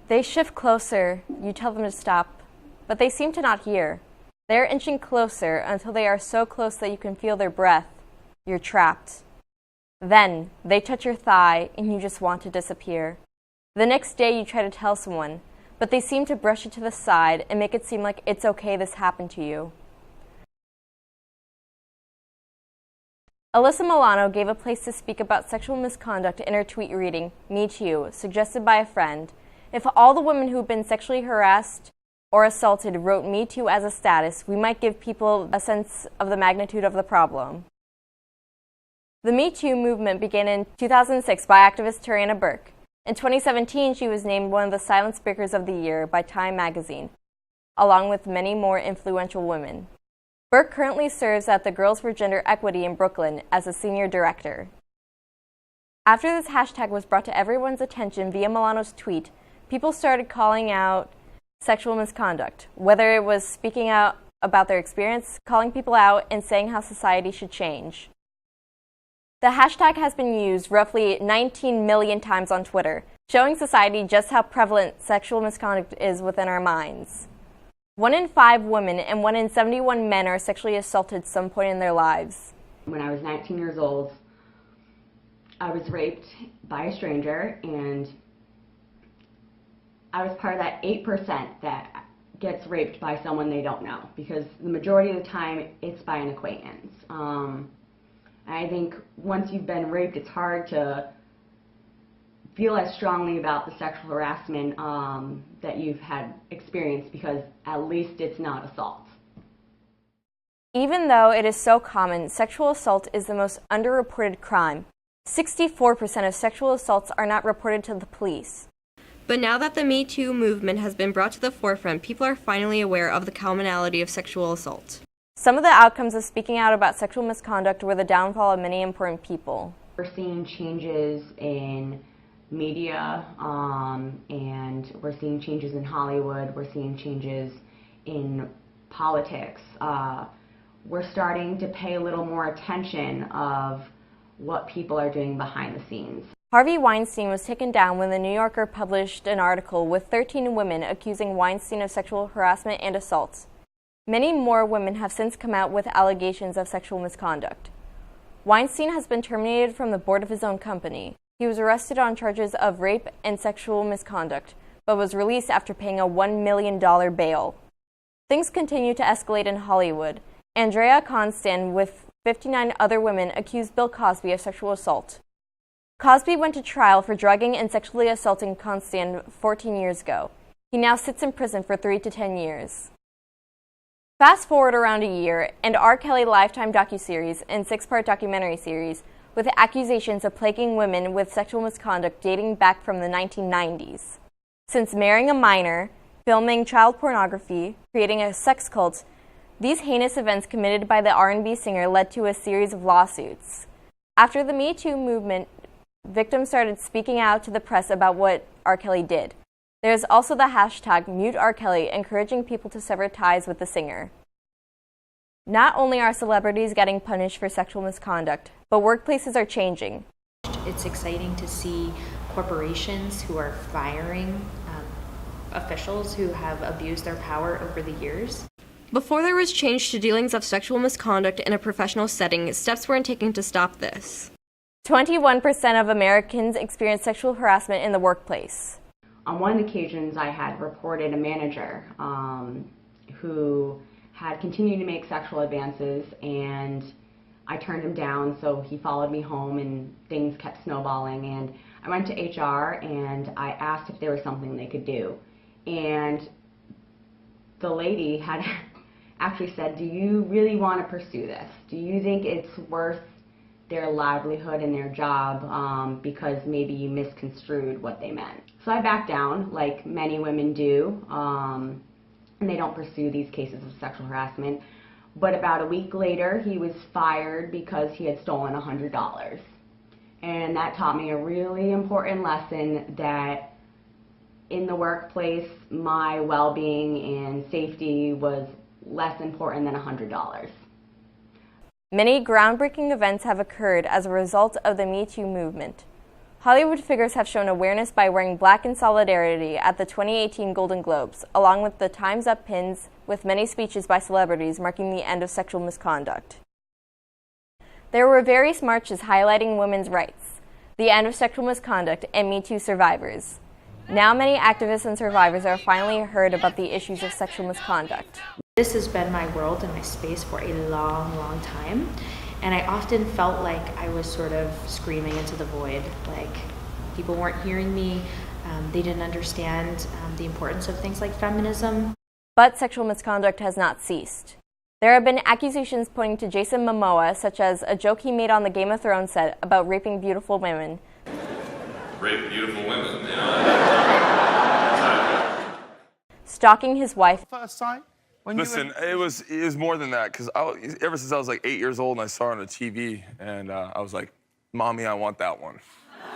They shift closer, you tell them to stop, but they seem to not hear. They are inching closer until they are so close that you can feel their breath. You're trapped. Then, they touch your thigh and you just want to disappear. The next day you try to tell someone, but they seem to brush it to the side and make it seem like it's okay this happened to you. Alyssa Milano gave a place to speak about sexual misconduct in her tweet reading, "Me Too," suggested by a friend. If all the women who've been sexually harassed or assaulted wrote "Me Too" as a status, we might give people a sense of the magnitude of the problem. The Me Too movement began in 2006 by activist Tarana Burke. In 2017, she was named one of the Silent Speakers of the Year by Time magazine, along with many more influential women. Burke currently serves at the Girls for Gender Equity in Brooklyn as a senior director. After this hashtag was brought to everyone's attention via Milano's tweet, people started calling out sexual misconduct, whether it was speaking out about their experience, calling people out, and saying how society should change. The hashtag has been used roughly 19 million times on Twitter, showing society just how prevalent sexual misconduct is within our minds. 1 in 5 women and 1 in 71 men are sexually assaulted at some point in their lives. When I was 19 years old, I was raped by a stranger, and I was part of that 8% that gets raped by someone they don't know, because the majority of the time it's by an acquaintance. I think once you've been raped, it's hard to feel as strongly about the sexual harassment that you've had experienced, because at least it's not assault. Even though it is so common, sexual assault is the most underreported crime. 64% of sexual assaults are not reported to the police. But now that the Me Too movement has been brought to the forefront, people are finally aware of the commonality of sexual assault. Some of the outcomes of speaking out about sexual misconduct were the downfall of many important people. We're seeing changes in media, and we're seeing changes in Hollywood, we're seeing changes in politics. We're starting to pay a little more attention of what people are doing behind the scenes. Harvey Weinstein was taken down when The New Yorker published an article with 13 women accusing Weinstein of sexual harassment and assault. Many more women have since come out with allegations of sexual misconduct. Weinstein has been terminated from the board of his own company. He was arrested on charges of rape and sexual misconduct, but was released after paying a $1 million bail. Things continue to escalate in Hollywood. Andrea Constand, with 59 other women, accused Bill Cosby of sexual assault. Cosby went to trial for drugging and sexually assaulting Constand 14 years ago. He now sits in prison for 3 to 10 years. Fast forward around a year, and R. Kelly Lifetime docuseries and 6-part documentary series with accusations of plaguing women with sexual misconduct dating back from the 1990s. Since marrying a minor, filming child pornography, creating a sex cult, these heinous events committed by the R&B singer led to a series of lawsuits. After the Me Too movement, victims started speaking out to the press about what R. Kelly did. There is also the hashtag #MuteRKelly, encouraging people to sever ties with the singer. Not only are celebrities getting punished for sexual misconduct, but workplaces are changing. It's exciting to see corporations who are firing officials who have abused their power over the years. Before there was change to dealings of sexual misconduct in a professional setting, steps weren't taken to stop this. 21% of Americans experience sexual harassment in the workplace. On one occasion, I had reported a manager who had continued to make sexual advances, and I turned him down, so he followed me home and things kept snowballing, and I went to HR and I asked if there was something they could do. And the lady had actually said, "Do you really want to pursue this? Do you think it's worth their livelihood and their job because maybe you misconstrued what they meant?" So I backed down, like many women do, and they don't pursue these cases of sexual harassment. But about a week later, he was fired because he had stolen $100. And that taught me a really important lesson, that in the workplace, my well-being and safety was less important than $100. Many groundbreaking events have occurred as a result of the Me Too movement. Hollywood figures have shown awareness by wearing black in solidarity at the 2018 Golden Globes, along with the Time's Up pins with many speeches by celebrities marking the end of sexual misconduct. There were various marches highlighting women's rights, the end of sexual misconduct, and Me Too survivors. Now many activists and survivors are finally heard about the issues of sexual misconduct. This has been my world and my space for a long, long time. And I often felt like I was sort of screaming into the void, like people weren't hearing me, they didn't understand the importance of things like feminism. But sexual misconduct has not ceased. There have been accusations pointing to Jason Momoa, such as a joke he made on the Game of Thrones set about raping beautiful women. Rape beautiful women, Stalking his wife. First sight? Listen, it was more than that, because ever since I was like 8 years old and I saw it on the TV, and I was like, Mommy, I want that one.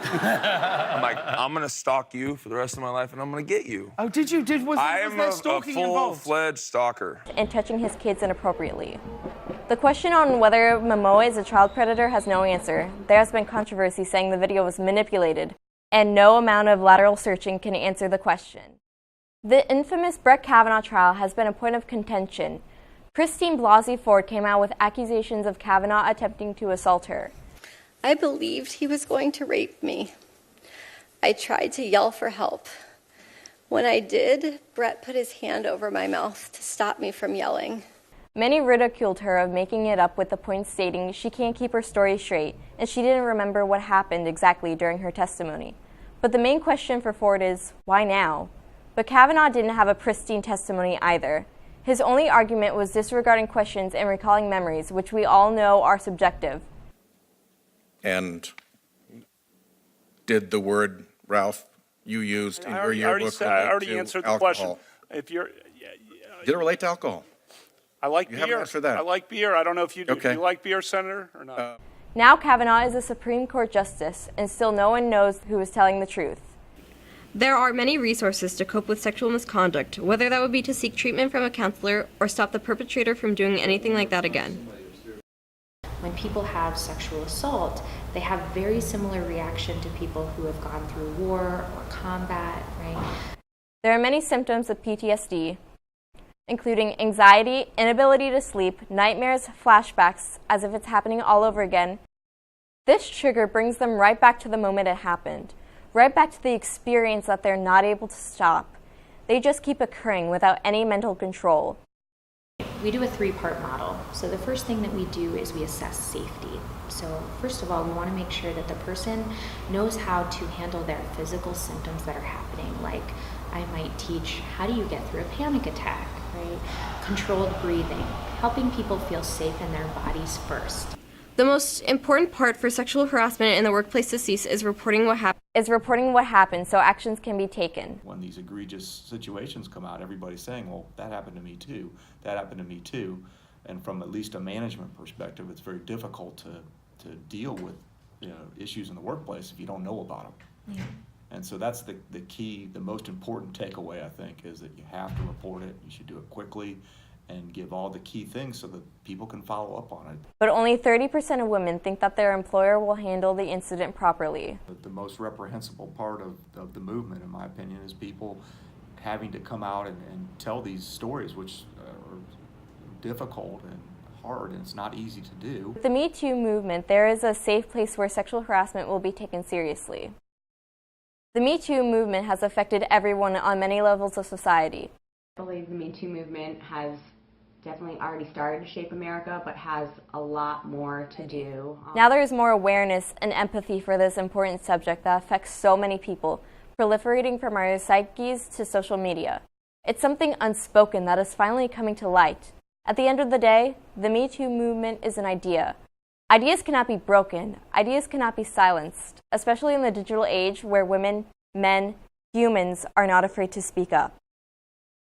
I'm like, I'm gonna stalk you for the rest of my life, and I'm gonna get you. Oh, did you? Was there stalking involved? Full-fledged stalker. And touching his kids inappropriately. The question on whether Momoa is a child predator has no answer. There has been controversy saying the video was manipulated, and no amount of lateral searching can answer the question. The infamous Brett Kavanaugh trial has been a point of contention. Christine Blasey Ford came out with accusations of Kavanaugh attempting to assault her. I believed he was going to rape me. I tried to yell for help. When I did, Brett put his hand over my mouth to stop me from yelling. Many ridiculed her of making it up, with the point stating she can't keep her story straight and she didn't remember what happened exactly during her testimony. But the main question for Ford is, why now? But Kavanaugh didn't have a pristine testimony either. His only argument was disregarding questions and recalling memories, which we all know are subjective. And did the word, Ralph, you used in your yearbook I already relate to answered the alcohol? question. Did it relate to alcohol? I like You beer. haven't answered that. I like beer. I don't know if you do. Okay. Do you like beer, Senator, or not? Now Kavanaugh is a Supreme Court justice, and still no one knows who is telling the truth. There are many resources to cope with sexual misconduct, whether that would be to seek treatment from a counselor or stop the perpetrator from doing anything like that again. When people have sexual assault, they have very similar reaction to people who have gone through war or combat, right? There are many symptoms of PTSD, including anxiety, inability to sleep, nightmares, flashbacks, as if it's happening all over again. This trigger brings them right back to the moment it happened, right back to the experience that they're not able to stop. They just keep occurring without any mental control. We do a three-part model. So the first thing that we do is we assess safety. So first of all, we want to make sure that the person knows how to handle their physical symptoms that are happening. Like I might teach, how do you get through a panic attack, right? Controlled breathing, helping people feel safe in their bodies first. The most important part for sexual harassment in the workplace to cease is reporting what happened so actions can be taken. When these egregious situations come out, everybody's saying, well, that happened to me too, that happened to me too. And from at least a management perspective, it's very difficult to deal with issues in the workplace if you don't know about them. Yeah. And so that's the key, the most important takeaway, I think, is that you have to report it, you should do it quickly, and give all the key things so that people can follow up on it. But only 30% of women think that their employer will handle the incident properly. The most reprehensible part of the movement, in my opinion, is people having to come out and tell these stories, which are difficult and hard, and it's not easy to do. With the Me Too movement, there is a safe place where sexual harassment will be taken seriously. The Me Too movement has affected everyone on many levels of society. I believe the Me Too movement has definitely already started to shape America, but has a lot more to do. Now there is more awareness and empathy for this important subject that affects so many people, proliferating from our psyches to social media. It's something unspoken that is finally coming to light. At the end of the day, the Me Too movement is an idea. Ideas cannot be broken. Ideas cannot be silenced, especially in the digital age where women, men, humans are not afraid to speak up.